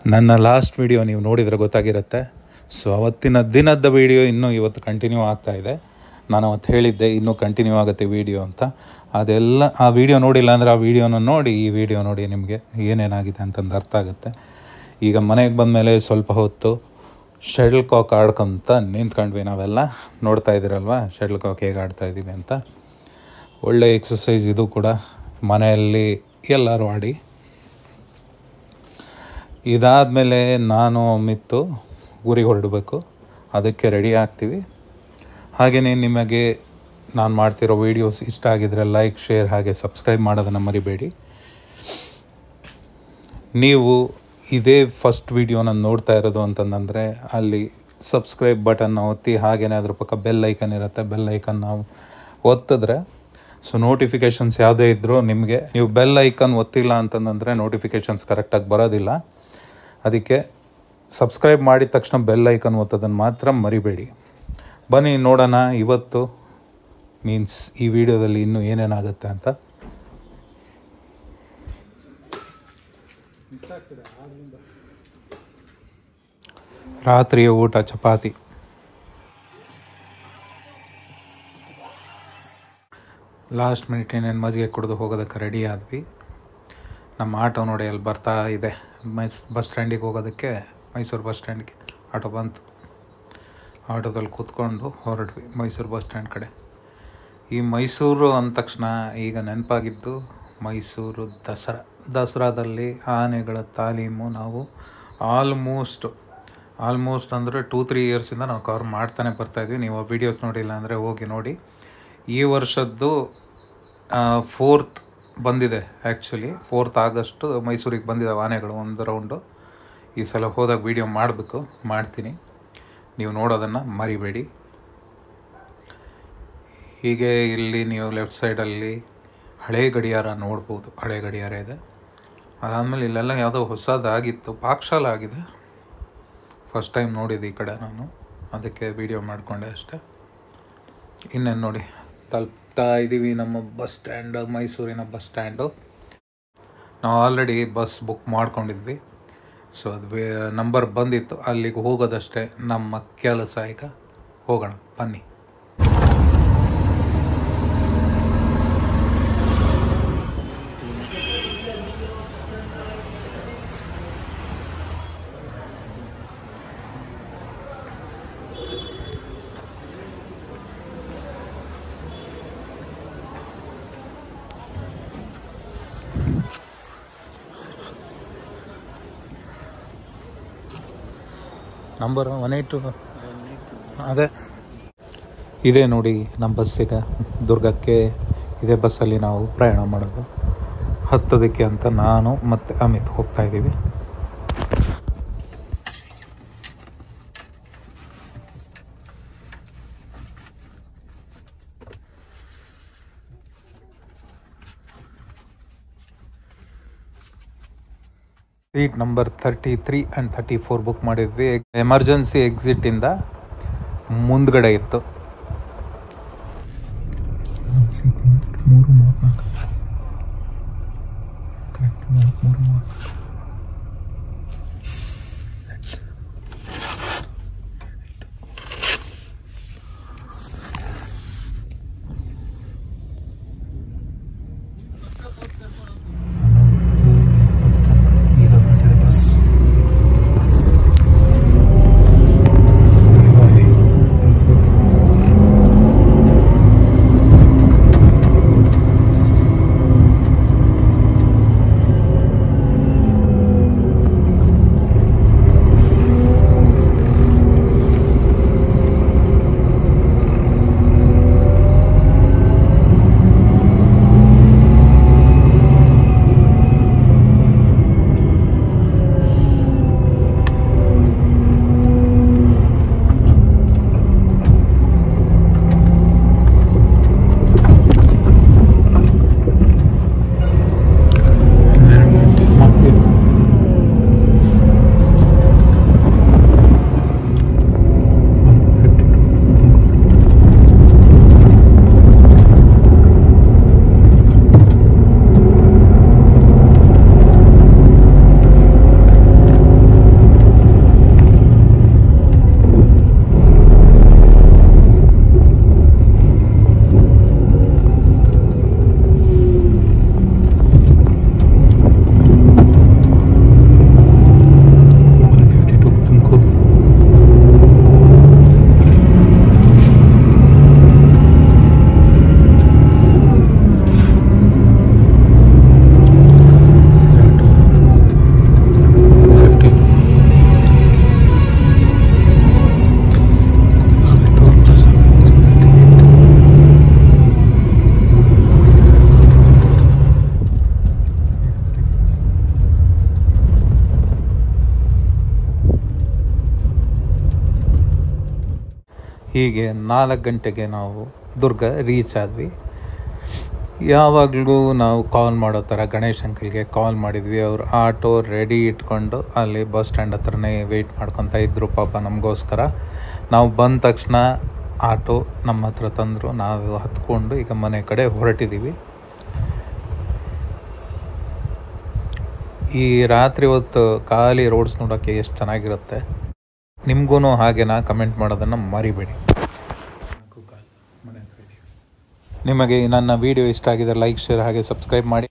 ನನ್ನ last video ನೀವು ನೋಡಿದರೆ ಗೊತ್ತಾಗಿರುತ್ತೆ. ಸೊ ಅವತ್ತಿನ ದಿನದ ವೀಡಿಯೋ ಇನ್ನೂ ಇವತ್ತು ಕಂಟಿನ್ಯೂ ಆಗ್ತಾಯಿದೆ. ನಾನು ಅವತ್ತು ಹೇಳಿದ್ದೆ ಇನ್ನೂ ಕಂಟಿನ್ಯೂ ಆಗುತ್ತೆ ವೀಡಿಯೋ ಅಂತ. ಅದೆಲ್ಲ ಆ ವಿಡಿಯೋ ನೋಡಿಲ್ಲ ಅಂದರೆ ಆ ವಿಡಿಯೋನ ನೋಡಿ ಈ ವಿಡಿಯೋ ನೋಡಿ ನಿಮಗೆ ಏನೇನಾಗಿದೆ ಅಂತಂದು ಅರ್ಥ ಆಗುತ್ತೆ. ಈಗ ಮನೆಗೆ ಬಂದಮೇಲೆ ಸ್ವಲ್ಪ ಹೊತ್ತು ಶಟಲ್ ಕಾಕ್ ಆಡ್ಕೊಂತ ನಿಂತ್ಕೊಂಡ್ವಿ. ನಾವೆಲ್ಲ ನೋಡ್ತಾ ಇದ್ದೀರಲ್ವ ಶಟಲ್ ಕಾಕ್ ಹೇಗೆ ಆಡ್ತಾಯಿದ್ದೀವಿ ಅಂತ. ಒಳ್ಳೆ ಎಕ್ಸಸೈಸ್ ಇದು ಕೂಡ, ಮನೆಯಲ್ಲಿ ಎಲ್ಲರೂ ಆಡಿ. ಇದಾದಮೇಲೆ ನಾನು ಮಿತ್ತು ಊರಿಗೆ ಹೊರಡಬೇಕು, ಅದಕ್ಕೆ ರೆಡಿ ಆಗ್ತೀವಿ. ಹಾಗೆಯೇ ನಿಮಗೆ ನಾನು ಮಾಡ್ತಿರೋ ವೀಡಿಯೋಸ್ ಇಷ್ಟ ಆಗಿದರೆ ಲೈಕ್, ಶೇರ್ ಹಾಗೆ ಸಬ್ಸ್ಕ್ರೈಬ್ ಮಾಡೋದನ್ನು ಮರಿಬೇಡಿ. ನೀವು ಇದೇ ಫಸ್ಟ್ ವೀಡಿಯೋನ ನೋಡ್ತಾ ಇರೋದು ಅಂತಂದರೆ ಅಲ್ಲಿ ಸಬ್ಸ್ಕ್ರೈಬ್ ಬಟನ್ನ ಒತ್ತಿ, ಹಾಗೆಯೇ ಅದ್ರ ಪಕ್ಕ ಬೆಲ್ ಐಕನ್ ಇರುತ್ತೆ. ಬೆಲ್ ಐಕನ್ ನಾವು ಒತ್ತಿದ್ರೆ ಸೊ ನೋಟಿಫಿಕೇಷನ್ಸ್ ಯಾವುದೇ ಇದ್ದರೂ ನಿಮಗೆ, ನೀವು ಬೆಲ್ ಐಕನ್ ಒತ್ತಿಲ್ಲ ಅಂತಂದರೆ ನೋಟಿಫಿಕೇಷನ್ಸ್ ಕರೆಕ್ಟಾಗಿ ಬರೋದಿಲ್ಲ. ಅದಕ್ಕೆ ಸಬ್ಸ್ಕ್ರೈಬ್ ಮಾಡಿದ ತಕ್ಷಣ ಬೆಲ್ ಐಕನ್ ಒತ್ತೋದನ್ನು ಮಾತ್ರ ಮರಿಬೇಡಿ. ಬನ್ನಿ ನೋಡೋಣ ಇವತ್ತು ಮೀನ್ಸ್ ಈ ವಿಡಿಯೋದಲ್ಲಿ ಇನ್ನೂ ಏನೇನಾಗುತ್ತೆ ಅಂತ. ರಾತ್ರಿಯ ಊಟ ಚಪಾತಿ. ಲಾಸ್ಟ್ ಮಿನಿಟ್ ಏನೇನು ಮಜ್ಜಿಗೆ ಕುಡಿದು ಹೋಗೋದಕ್ಕೆ ರೆಡಿ ಆದ್ವಿ. ನಮ್ಮ ಆಟೋ ನೋಡಿ ಅಲ್ಲಿ ಬರ್ತಾ ಇದೆ. ಬಸ್ ಸ್ಟ್ಯಾಂಡಿಗೆ ಹೋಗೋದಕ್ಕೆ, ಮೈಸೂರು ಬಸ್ ಸ್ಟ್ಯಾಂಡ್ಗೆ ಆಟೋ ಬಂತು. ಆಟೋದಲ್ಲಿ ಕೂತ್ಕೊಂಡು ಹೊರಡ್ವಿ ಮೈಸೂರು ಬಸ್ ಸ್ಟ್ಯಾಂಡ್ ಕಡೆ. ಈ ಮೈಸೂರು ಅಂದ ತಕ್ಷಣ ಈಗ ನೆನಪಾಗಿದ್ದು ಮೈಸೂರು ದಸರಾದಲ್ಲಿ ಆನೆಗಳ ತಾಲೀಮು ನಾವು ಆಲ್ಮೋಸ್ಟ್ ಅಂದರೆ 2-3 ಇಯರ್ಸಿಂದ ನಾವು ಕವರ್ ಮಾಡ್ತಾನೆ ಬರ್ತಾಯಿದ್ವಿ. ನೀವು ಆ ವೀಡಿಯೋಸ್ ನೋಡಿಲ್ಲ ಅಂದರೆ ಹೋಗಿ ನೋಡಿ. ಈ ವರ್ಷದ್ದು 4th ಬಂದಿದೆ. ಆ್ಯಕ್ಚುಲಿ 4th ಆಗಸ್ಟ್ ಮೈಸೂರಿಗೆ ಬಂದಿದ್ದಾವೆ ಆನೆಗಳು ಒಂದು ರೌಂಡು. ಈ ಸಲ ಹೋದಾಗ ವೀಡಿಯೋ ಮಾಡ್ತೀನಿ, ನೀವು ನೋಡೋದನ್ನು ಮರಿಬೇಡಿ. ಹೀಗೆ ಇಲ್ಲಿ ನೀವು ಲೆಫ್ಟ್ ಸೈಡಲ್ಲಿ ಹಳೆ ಗಡಿಯಾರ ನೋಡ್ಬೋದು. ಹಳೆ ಗಡಿಯಾರ ಇದೆ. ಅದಾದಮೇಲೆ ಇಲ್ಲೆಲ್ಲ ಯಾವುದೋ ಹೊಸದಾಗಿತ್ತು, ಪಾಕಶಾಲೆ ಆಗಿದೆ. ಫಸ್ಟ್ ಟೈಮ್ ನೋಡಿದ್ದು ಈ ಕಡೆ ನಾನು, ಅದಕ್ಕೆ ವೀಡಿಯೋ ಮಾಡಿಕೊಂಡೆ ಅಷ್ಟೆ. ಇನ್ನೇನು ನೋಡಿ ತಲುಪ್ತಾ ಇದ್ದೀವಿ ನಮ್ಮ ಬಸ್ ಸ್ಟ್ಯಾಂಡ್, ಮೈಸೂರಿನ ಬಸ್ ಸ್ಟ್ಯಾಂಡು. ನಾವು ಆಲ್ರೆಡಿ ಬಸ್ ಬುಕ್ ಮಾಡ್ಕೊಂಡಿದ್ವಿ. ಸೊ ಅದು ನಂಬರ್ ಬಂದಿತ್ತು, ಅಲ್ಲಿಗೆ ಹೋಗೋದಷ್ಟೇ ನಮ್ಮ ಕೆಲಸ. ಈಗ ಹೋಗೋಣ ಬನ್ನಿ. ನಂಬರ್ 182 ಅದೇ ಇದೇ ನೋಡಿ ನಮ್ಮ ಬಸ್ಸಿಗೆ. ದುರ್ಗಕ್ಕೆ ಇದೇ ಬಸ್ಸಲ್ಲಿ ನಾವು ಪ್ರಯಾಣ ಮಾಡೋದು. ಹತ್ತೋದಕ್ಕೆ ಅಂತ ನಾನು ಮತ್ತು ಅಮಿತ್ ಹೋಗ್ತಾ ಇದ್ದೀವಿ. ಸೀಟ್ ನಂಬರ್ 33 ಆ್ಯಂಡ್ 34 ಬುಕ್ ಮಾಡಿದ್ವಿ. ಎಮರ್ಜೆನ್ಸಿ ಎಕ್ಸಿಟಿಂದ ಮುಂದ್ಗಡೆ ಇತ್ತು. ಹೀಗೆ 4 ಗಂಟೆಗೆ ನಾವು ದುರ್ಗ ರೀಚ್ ಆದ್ವಿ. ಯಾವಾಗಲೂ ನಾವು ಕಾಲ್ ಮಾಡೋ ಥರ ಗಣೇಶ್ ಅಂಕಲ್ಗೆ ಕಾಲ್ ಮಾಡಿದ್ವಿ. ಅವರು ಆಟೋ ರೆಡಿ ಇಟ್ಕೊಂಡು ಅಲ್ಲಿ ಬಸ್ ಸ್ಟ್ಯಾಂಡ್ ಹತ್ರನೇ ವೆಯ್ಟ್ ಮಾಡ್ಕೊತಾ ಇದ್ದರು ಪಾಪ ನಮಗೋಸ್ಕರ. ನಾವು ಬಂದ ತಕ್ಷಣ ಆಟೋ ನಮ್ಮ ಹತ್ರ ತಂದರು. ನಾವು ಹತ್ಕೊಂಡು ಈಗ ಮನೆ ಕಡೆ ಹೊರಟಿದ್ದೀವಿ. ಈ ರಾತ್ರಿ ಹೊತ್ತು ಖಾಲಿ ರೋಡ್ಸ್ ನೋಡೋಕ್ಕೆ ಎಷ್ಟು ಚೆನ್ನಾಗಿರುತ್ತೆ. ನಿಮಗೂ ಹಾಗೇನಾ? ಕಮೆಂಟ್ ಮಾಡೋದನ್ನು ಮರಿಬೇಡಿ. ನಿಮಗೆ ನನ್ನ ವಿಡಿಯೋ ಇಷ್ಟ ಆಗಿದರೆ ಲೈಕ್, ಶೇರ್ ಹಾಗೆ ಸಬ್ಸ್ಕ್ರೈಬ್ ಮಾಡಿ.